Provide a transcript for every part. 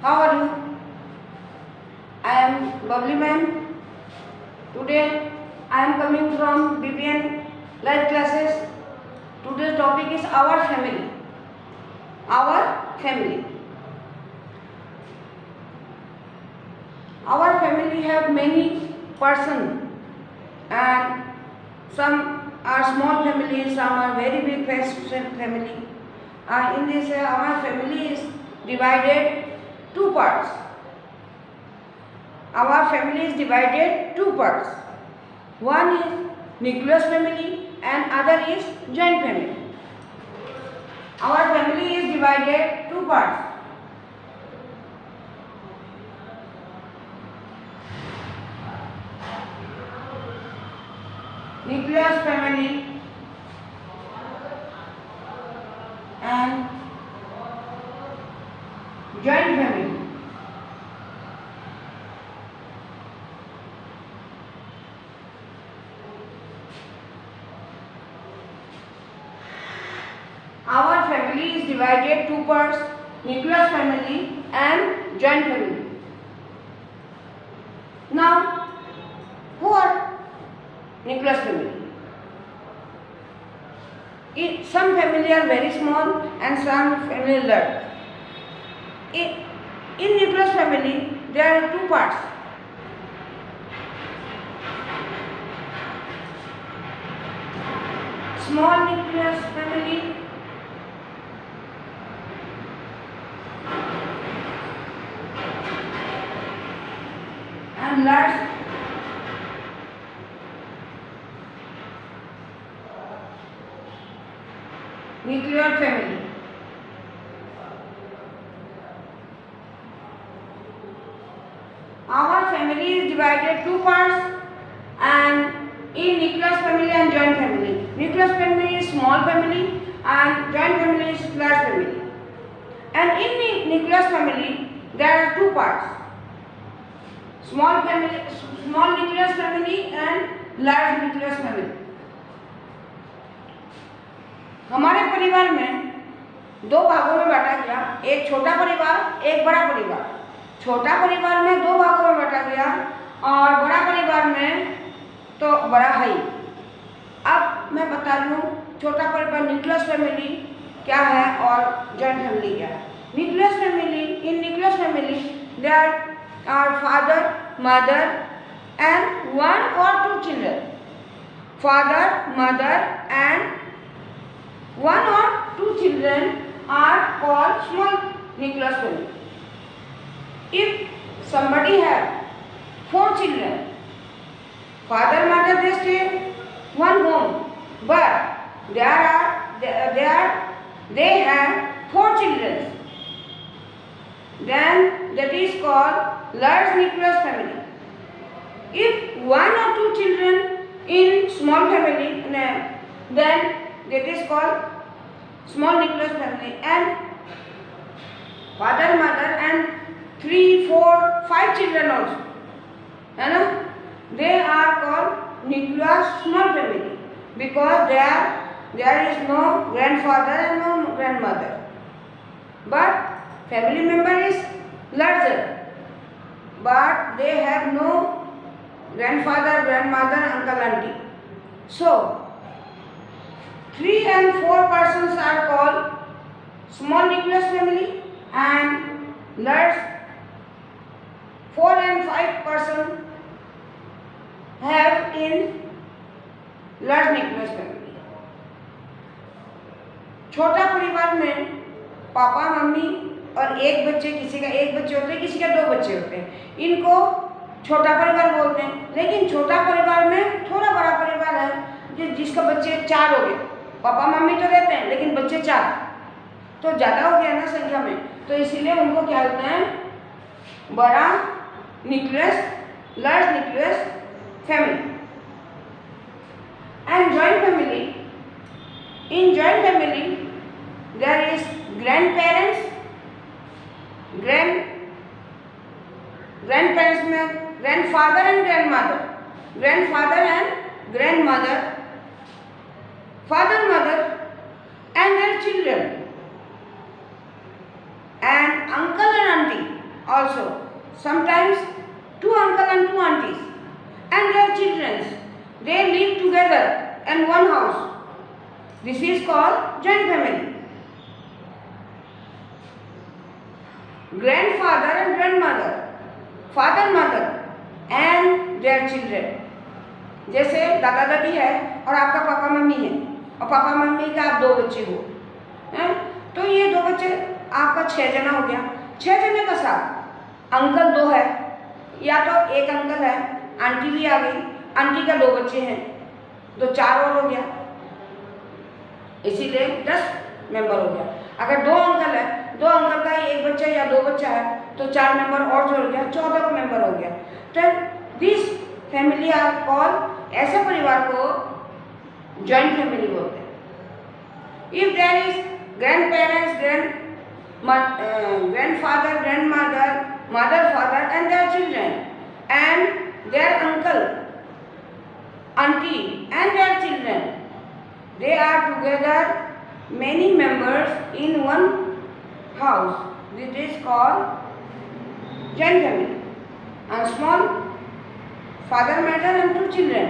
How are you? I am Bubbly ma'am. Today I am coming from BPN live classes. Today's topic is our family. Our family. Our family have many persons, and some are small families, some are very big family. In this our family is divided two parts. Our family is divided two parts. One is nucleus family and other is joint family. Our family is divided two parts. Nucleus family and joint family. Our family is divided two parts, nucleus family and joint family. Now, who are nucleus family? Some family are very small and some family large. In nucleus family, there are two parts. Small nucleus family and large nuclear family. Our family is divided two parts, and in nucleus family and joint family. Nucleus family is small family and joint family is large family. And in nucleus family there are two parts. Small nucleus family and large nucleus family. हमारे परिवार में दो भागों में बांटा गया, एक छोटा परिवार, एक बड़ा परिवार। छोटा परिवार में दो भागों में बांटा गया और बड़ा परिवार में तो बड़ा है ही। अब मैं बता रही हूँ छोटा परिवार न्यूक्लियस फैमिली क्या है और जॉइंट फैमिली क्या है। Nucleus family, in nucleus family there are father, mother and one or two children. Father, mother and one or two children are called small nucleus family. If somebody have four children, father, mother, they stay one home, but they have four children. Then that is called large nucleus family. If one or two children in small family, then that is called small nucleus family, and father, mother and 3, 4, 5 children also, they are called nucleus small family because there is no grandfather and no grandmother, but family member is larger, but they have no grandfather, grandmother, uncle, auntie. So 3 and 4 persons are called small nucleus family and large 4 and 5 persons have in large nucleus family. छोटा परिवार में पापा, mummy और एक बच्चे, किसी का एक बच्चे होते हैं, किसी का 2 बच्चे होते हैं, इनको छोटा परिवार बोलते हैं। लेकिन छोटा परिवार में थोड़ा बड़ा परिवार है जिसका बच्चे 4 हो गए, पापा मम्मी तो रहते हैं लेकिन बच्चे 4, तो ज़्यादा हो गया ना संख्या में, तो इसीलिए उनको क्या बोलते हैं, बड़ा nucleus, large nucleus family. And joint family, in joint family there is grandparents में grandfather and grandmother, grandfather and grandmother, father, mother and their children, and uncle and auntie, This is called joint family. Grandfather and grandmother, father, mother and their children. जैसे दादा दादी है और आपका papa mummy है और papa mummy का आप 2 बच्चे हो, हैं? तो ये 2 बच्चे आपका 6 जना हो गया। 6 जने का साथ अंकल 2 है, या तो एक अंकल है, आंटी भी आ गई, आंटी का 2 बच्चे हैं, तो 4 और हो गया, इसीलिए 10 मेंबर हो गया। अगर 2 अंकल है, 2 अंकल का 1 बच्चा या 2 बच्चा है, तो 4 मेंबर और जोड़ गया, 14 मेंबर हो गया। तो दिस फैमिली आर कॉल्ड, ऐसे परिवार को जॉइंट फैमिली बोलते हैं। If there is grandparents, grandfather, grandmother, mother, father and their children and their uncle, auntie and their children, they are together many members in one house. This is called joint family. And small father, mother and 2 children,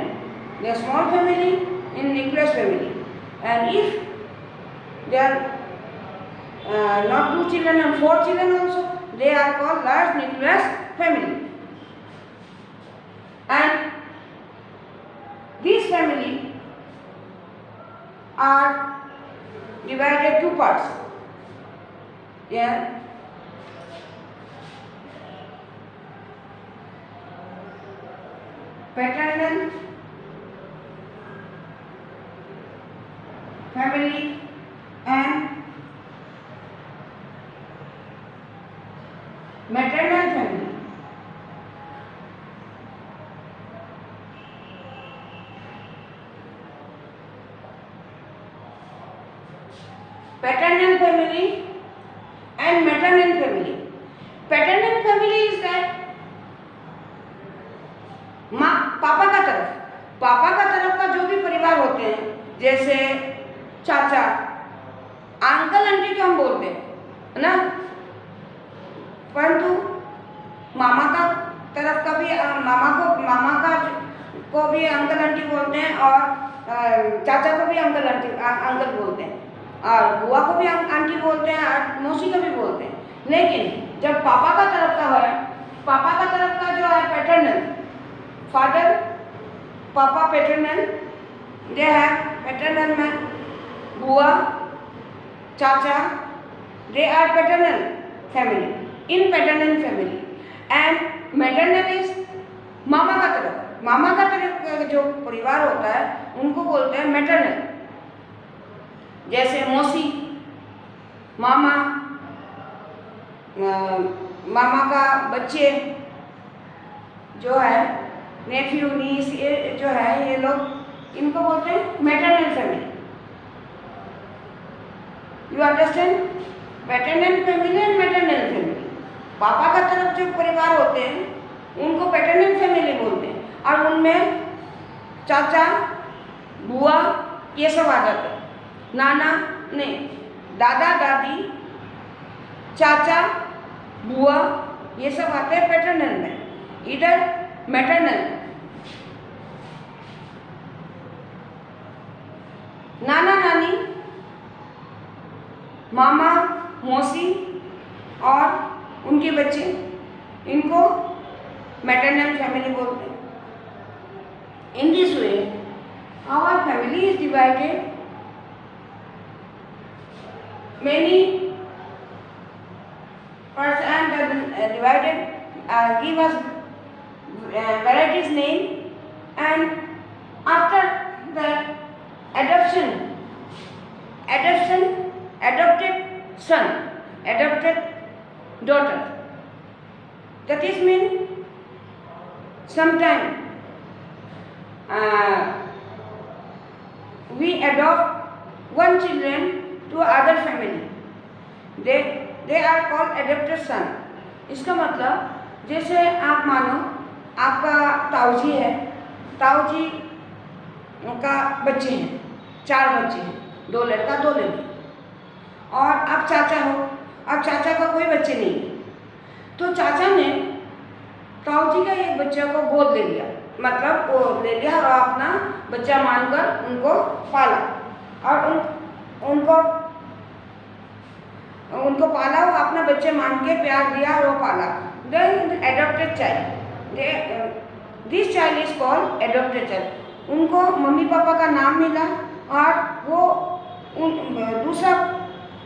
they are small family in nucleus family. And if they are not 2 children and 4 children also, they are called large nucleus family. And these family are divided 2 parts. Yeah. Paternal family and maternal family. Paternal family and maternal family. Paternal family is that माँ पापा का तरफ का जो भी परिवार होते हैं, जैसे चाचा, अंकल आंटी तो हम बोलते हैं, है ना, परंतु मामा का तरफ का भी मामा को भी अंकल आंटी बोलते हैं और चाचा को भी अंकल बोलते हैं और बुआ को भी आंटी बोलते हैं और मौसी को भी बोलते हैं। लेकिन जब पापा का तरफ का जो है पैटर्नल फादर, पापा पैटर्नल, दे है पैटर्नल में बुआ, चाचा, they are paternal family in paternal family and maternal is मामा का तरफ का जो परिवार होता है उनको बोलते हैं मैटरनल। जैसे मौसी, मामा, मामा का बच्चे जो है, नेफ्यू, नीस, ये जो है, ये लोग इनको बोलते हैं maternal family. You understand? Paternal family and maternal family. पापा का तरफ जो परिवार होते हैं उनको पैटर्नल फैमिली बोलते हैं और उनमें चाचा, बुआ ये सब आ जाते हैं। नाना नहीं, दादा दादी, चाचा, बुआ ये सब आते हैं पैटर्नल में। इधर मैटरनल, नाना नानी, मामा, मौसी और उनके बच्चे, इनको मैटरनल फैमिली बोलते हैं। In this way our family is divided many person divided give us varieties name, and after the adopted son, adopted daughter, that is mean sometime we adopt one children to other family, they are called adopted son। इसका मतलब जैसे आप मानो आपका ताऊजी है, ताऊजी का बच्चे हैं, 4 बच्चे हैं, 2 लड़का 2 लड़की, और अब चाचा हो, अब चाचा का कोई बच्चे नहीं है, तो चाचा ने ताऊजी का एक बच्चा को गोद ले लिया, मतलब वो ले लिया और अपना बच्चा मानकर उनको पाला। और उनको पाला, वो अपना बच्चे मान के प्यार दिया और वो पाला। Then adopted child, this child is called adopted child. उनको मम्मी पापा का नाम मिला और वो दूसरा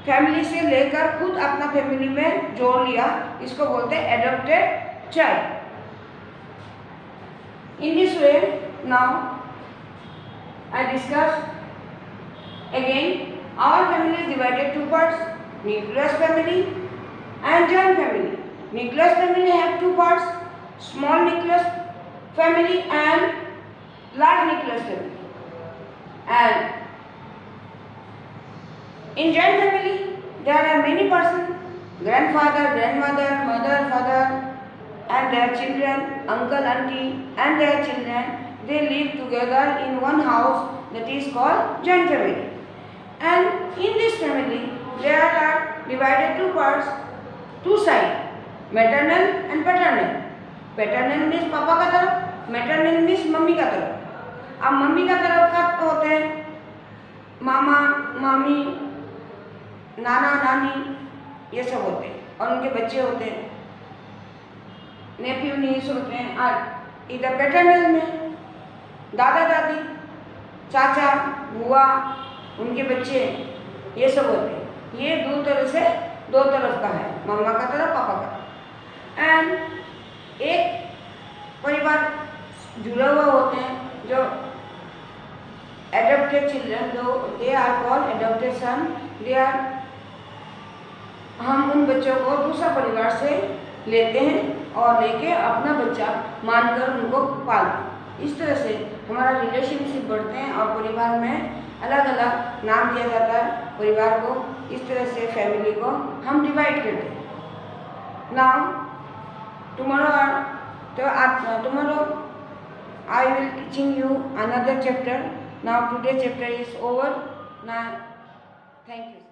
फैमिली से लेकर खुद अपना फैमिली में जोड़ लिया, इसको बोलते हैं adopted child. In this way now I discuss again, our family is divided two parts, nucleus family and joint family. Nucleus family have two parts, small nucleus family and large nucleus family. And in joint family there are many persons, grandfather, grandmother, mother, father and their children, uncle, auntie and their children. They live together in one house, that is called joint family. And in this family there are divided two parts, two sides, maternal and paternal. Paternal means पापा का तरफ, maternal means mummy का तरफ। अब mummy का तरफ का होते हैं मामा, मामी, नाना, नानी, ये सब होते हैं और उनके बच्चे होते हैं, नेफ्यू, नीस होते हैं। और इधर पैटर्नल में दादा दादी, चाचा, बुआ, उनके बच्चे, ये सब होते हैं। ये दो तरफ का है, मम्मा का तरफ, पापा का तरफ। एंड एक परिवार जुड़े हुए होते हैं जो adopted children, they are called adopted son. They are, हम उन बच्चों को दूसरा परिवार से लेते हैं और लेके अपना बच्चा मानकर उनको पालते हैं। इस तरह से हमारा रिलेशनशिप बढ़ते हैं और परिवार में अलग अलग नाम दिया जाता है परिवार को। इस तरह से फैमिली को हम डिवाइड करते हैं। Now tomorrow I will teaching you another chapter. Now today's chapter is over. Now thank you.